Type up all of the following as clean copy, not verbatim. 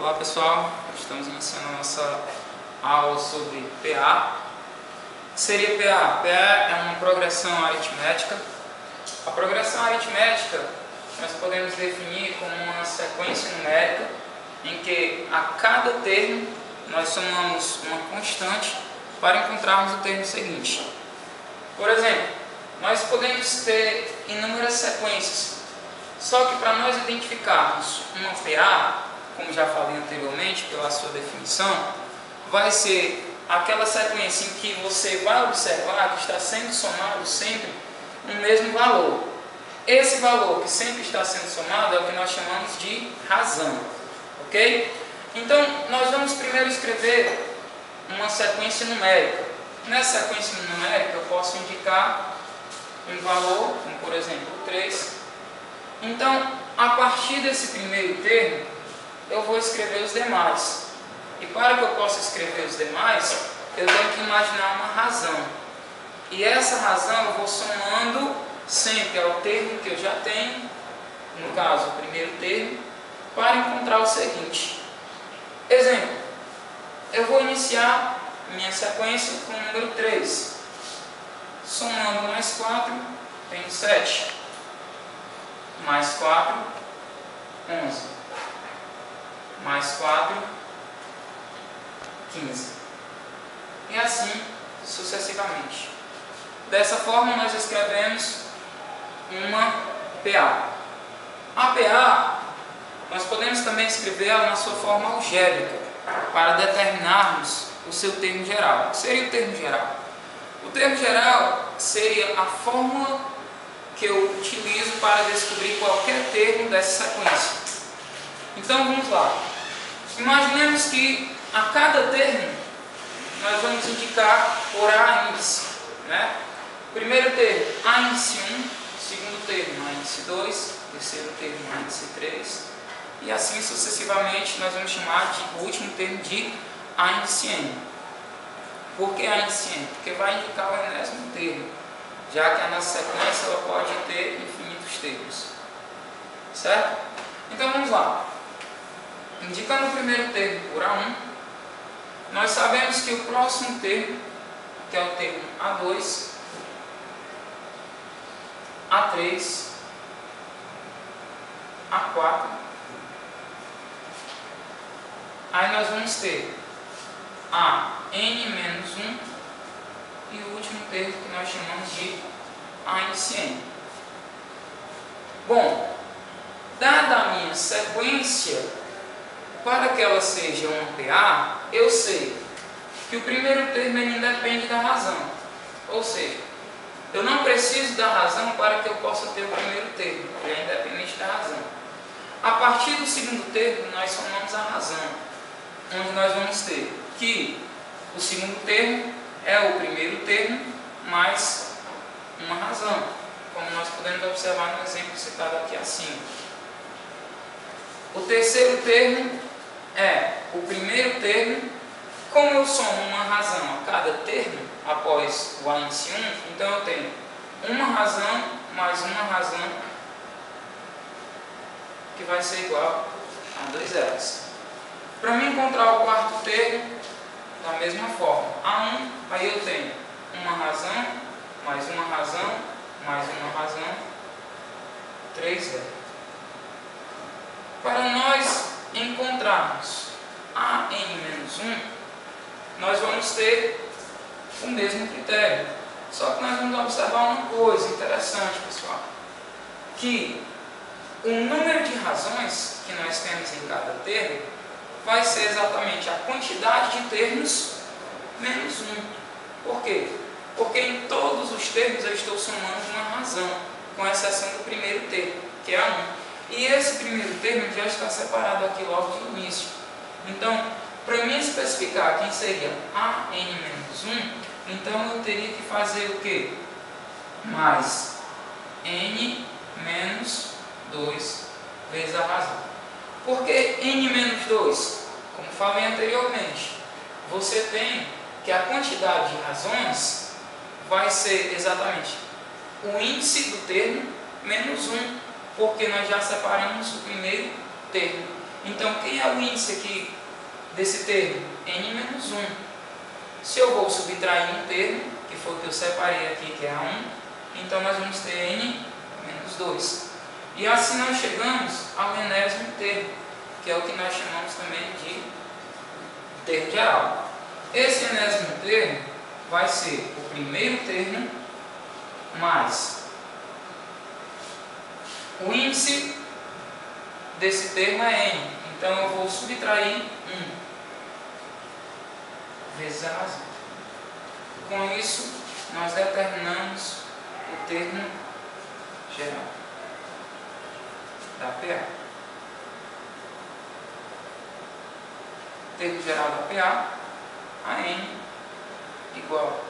Olá pessoal, estamos iniciando a nossa aula sobre PA. O que seria PA? PA é uma progressão aritmética. A progressão aritmética nós podemos definir como uma sequência numérica em que a cada termo nós somamos uma constante para encontrarmos o termo seguinte. Por exemplo, nós podemos ter inúmeras sequências, só que para nós identificarmos uma PA, como já falei anteriormente, pela sua definição, vai ser aquela sequência em que você vai observar que está sendo somado sempre o mesmo valor. Esse valor que sempre está sendo somado é o que nós chamamos de razão, ok? Então, nós vamos primeiro escrever uma sequência numérica. Nessa sequência numérica eu posso indicar um valor, como por exemplo 3. Então, a partir desse primeiro termo, eu vou escrever os demais. E para que eu possa escrever os demais, eu tenho que imaginar uma razão. E essa razão eu vou somando sempre ao termo que eu já tenho, no caso o primeiro termo, para encontrar o seguinte. Exemplo, eu vou iniciar minha sequência com o número 3. Somando mais 4, tenho 7. Mais 4, 11. Mais 4, 15. E assim sucessivamente. Dessa forma nós escrevemos uma PA. A PA nós podemos também escrevê-la na sua forma algébrica para determinarmos o seu termo geral. O que seria o termo geral? O termo geral seria a fórmula que eu utilizo para descobrir qualquer termo dessa sequência. Então vamos lá. Imaginemos que a cada termo nós vamos indicar por A índice, né? Primeiro termo A índice 1, segundo termo A índice 2, terceiro termo A índice 3 e assim sucessivamente nós vamos chamar de o último termo de A índice N. Por que A índice N? Porque vai indicar o enésimo termo, já que a nossa sequência ela pode ter infinitos termos, certo? Então vamos lá. Indicando o primeiro termo por A1, nós sabemos que o próximo termo, que é o termo A2, A3, A4, aí nós vamos ter a N-1 e o último termo que nós chamamos de A índice N. Bom, dada a minha sequência, para que ela seja uma PA, eu sei que o primeiro termo ele independe da razão. Ou seja, eu não preciso da razão para que eu possa ter o primeiro termo, ele é independente da razão. A partir do segundo termo, nós somamos a razão, onde nós vamos ter que o segundo termo é o primeiro termo mais uma razão, como nós podemos observar no exemplo citado aqui acima. O terceiro termo é o primeiro termo. Como eu somo uma razão a cada termo após o A índice 1, então eu tenho uma razão mais uma razão que vai ser igual a 2 zeros. Para mim encontrar o quarto termo, da mesma forma, A1, aí eu tenho uma razão mais uma razão mais uma razão, 3 zeros. Para nós encontrarmos a N-1, nós vamos ter o mesmo critério. Só que nós vamos observar uma coisa interessante, pessoal, que o número de razões que nós temos em cada termo vai ser exatamente a quantidade de termos menos 1. Por quê? Porque em todos os termos eu estou somando uma razão, com exceção do primeiro termo, que é a 1. E esse primeiro termo já está separado aqui logo de início. Então, para mim especificar quem seria a N-1, então eu teria que fazer o quê? Mais N menos 2 vezes a razão. Por que N menos 2? Como falei anteriormente, você tem que a quantidade de razões vai ser exatamente o índice do termo menos 1, porque nós já separamos o primeiro termo. Então, quem é o índice aqui desse termo? N menos 1. Se eu vou subtrair um termo, que foi o que eu separei aqui, que é a 1, então nós vamos ter N menos 2. E assim nós chegamos ao enésimo termo, que é o que nós chamamos também de termo geral. Esse enésimo termo vai ser o primeiro termo mais o índice desse termo é N. Então eu vou subtrair 1 vezes a razão. Com isso, nós determinamos o termo geral da PA. O termo geral da PA, a N igual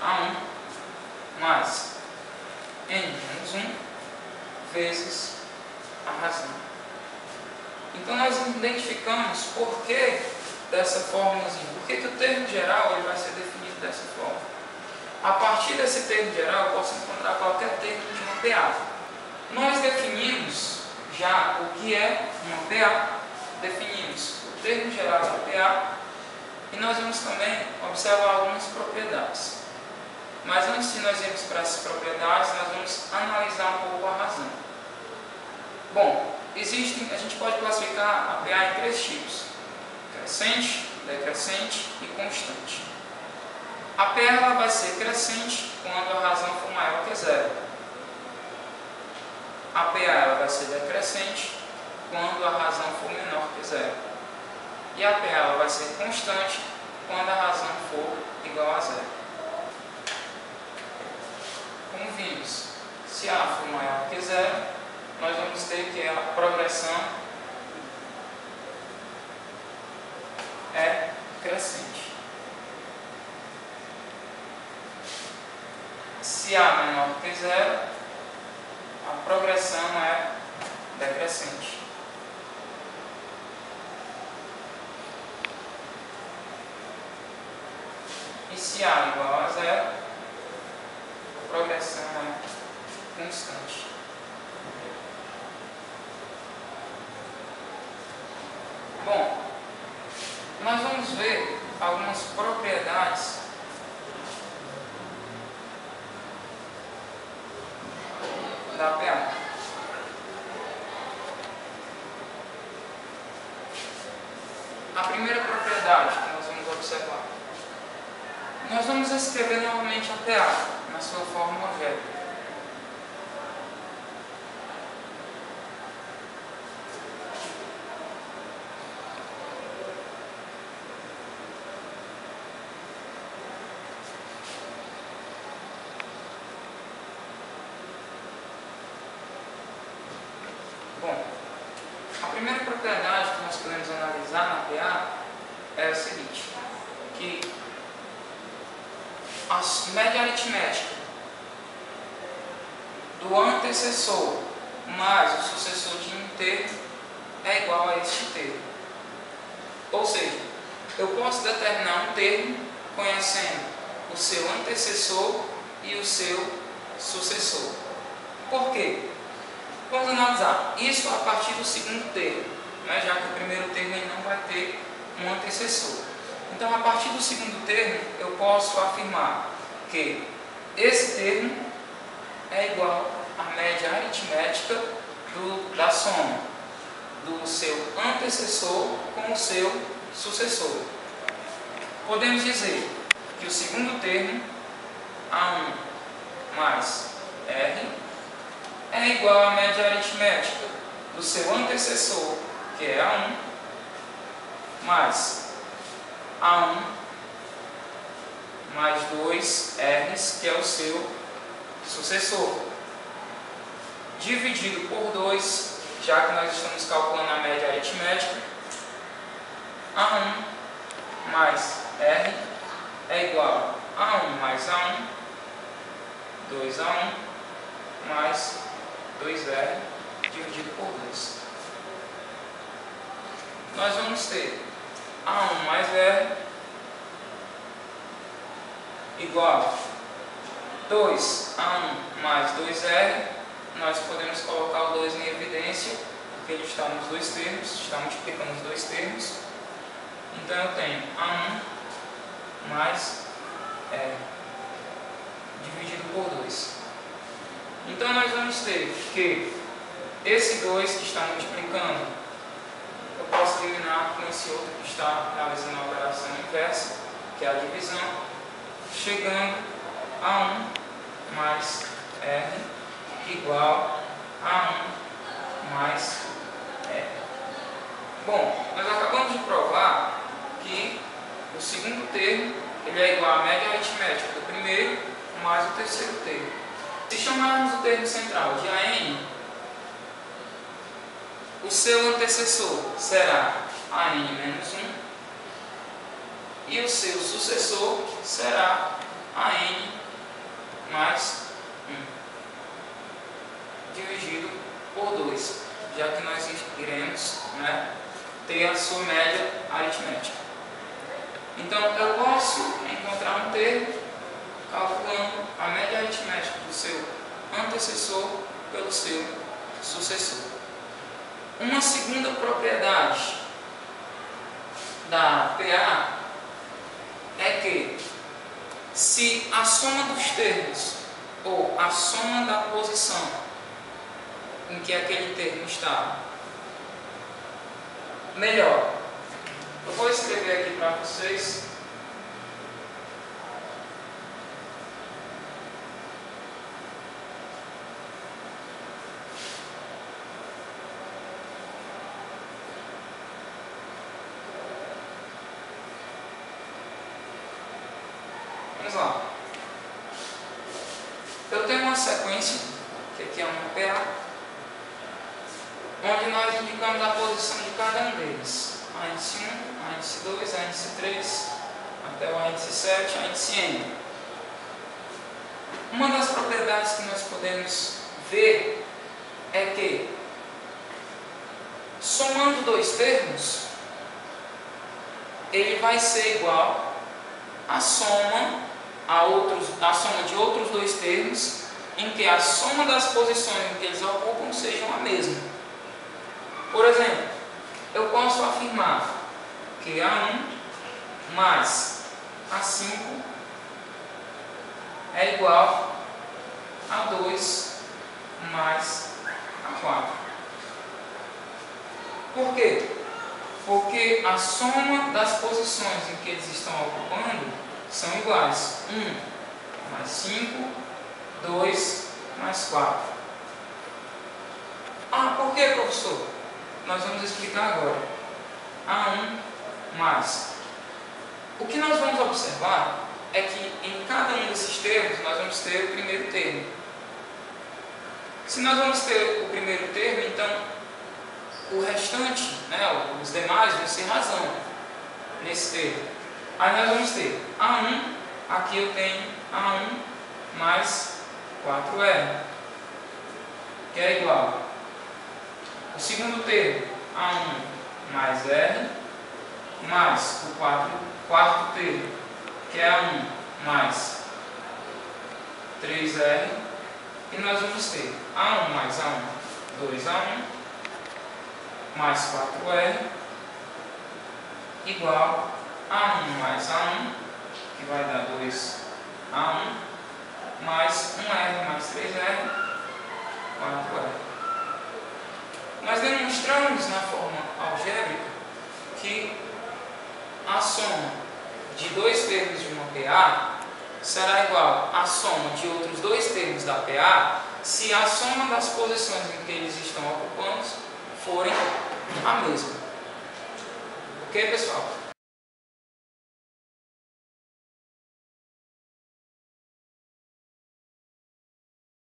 a 1 mais N menos 1 vezes a razão. Então nós identificamos por que dessa fórmulazinha. Por que o termo geral ele vai ser definido dessa forma? A partir desse termo geral eu posso encontrar qualquer termo de uma PA. Nós definimos já o que é uma PA, definimos o termo geral da PA e nós vamos também observar algumas propriedades. Mas antes de nós irmos para essas propriedades, nós vamos analisar um pouco a razão. Bom, a gente pode classificar a PA em 3 tipos: crescente, decrescente e constante. A PA ela vai ser crescente quando a razão for maior que 0. A PA ela vai ser decrescente quando a razão for menor que 0. E a PA ela vai ser constante quando a razão for igual a 0. Como vimos, se A for maior que 0, nós vamos ter que a progressão é crescente. Se A menor que 0, a progressão é decrescente. E se A igual a 0, a progressão é constante. Bom, nós vamos ver algumas propriedades da PA. A primeira propriedade que nós vamos observar. Nós vamos escrever novamente a PA na sua forma algébrica. Bom, a primeira propriedade que nós podemos analisar na PA é a seguinte, que a média aritmética do antecessor mais o sucessor de um termo é igual a este termo. Ou seja, eu posso determinar um termo conhecendo o seu antecessor e o seu sucessor. Por quê? Vamos analisar isso a partir do segundo termo, né? Já que o primeiro termo não vai ter um antecessor. Então, a partir do segundo termo, eu posso afirmar que esse termo é igual à média aritmética da soma do seu antecessor com o seu sucessor. Podemos dizer que o segundo termo, A1 mais R, é igual à média aritmética do seu antecessor, que é A1, mais A1 mais 2 R's, que é o seu sucessor, dividido por 2, já que nós estamos calculando a média aritmética. A1 mais R é igual a 1 mais A1, 2A1 mais 2R dividido por 2. Nós vamos ter A1 mais R igual a 2A1 mais 2R. Nós podemos colocar o 2 em evidência, porque ele está nos dois termos, está multiplicando os dois termos. Então eu tenho A1 mais R dividido por 2. Então nós vamos ter que esse 2 que está multiplicando, eu posso eliminar com esse outro que está realizando a operação inversa, que é a divisão, chegando a 1 mais R igual a 1 mais R. Bom, nós acabamos de provar que o segundo termo ele é igual à média aritmética do primeiro mais o terceiro termo. Se chamarmos o termo central de AN, o seu antecessor será AN menos 1 e o seu sucessor será AN mais 1 dividido por 2, já que nós iremos, ter a sua média aritmética. Então eu posso encontrar um termo calculando a média aritmética do seu antecessor pelo seu sucessor. Uma segunda propriedade da PA é que se a soma dos termos ou a soma da posição em que aquele termo está melhor, eu vou escrever aqui para vocês. Vamos lá. Eu tenho uma sequência, que aqui é uma PA, onde nós indicamos a posição de cada um deles. A índice 1, a índice 2, a índice 3, até o índice 7, a índice N. Uma das propriedades que nós podemos ver é que, somando dois termos, ele vai ser igual à soma de outros dois termos, em que a soma das posições em que eles ocupam sejam a mesma. Por exemplo, eu posso afirmar que A1 mais A5 é igual a 2 mais A4. Por quê? Porque a soma das posições em que eles estão ocupando são iguais. 1 mais 5, 2 mais 4. Ah, por que, professor? Nós vamos explicar agora. A1 mais. O que nós vamos observar é que em cada um desses termos nós vamos ter o primeiro termo. Se nós vamos ter o primeiro termo, então o restante, os demais vão ser razão nesse termo. Aí nós vamos ter A1, aqui eu tenho A1 mais 4R, que é igual. O segundo termo, A1 mais R, mais o quarto termo, que é A1 mais 3R, e nós vamos ter A1 mais A1, 2A1, mais 4R, igual a 1 mais A1, que vai dar 2A1, mais 1R mais 3R, 4R. Nós demonstramos na forma algébrica que a soma de dois termos de uma PA será igual à soma de outros dois termos da PA se a soma das posições em que eles estão ocupando forem a mesma. Ok, pessoal?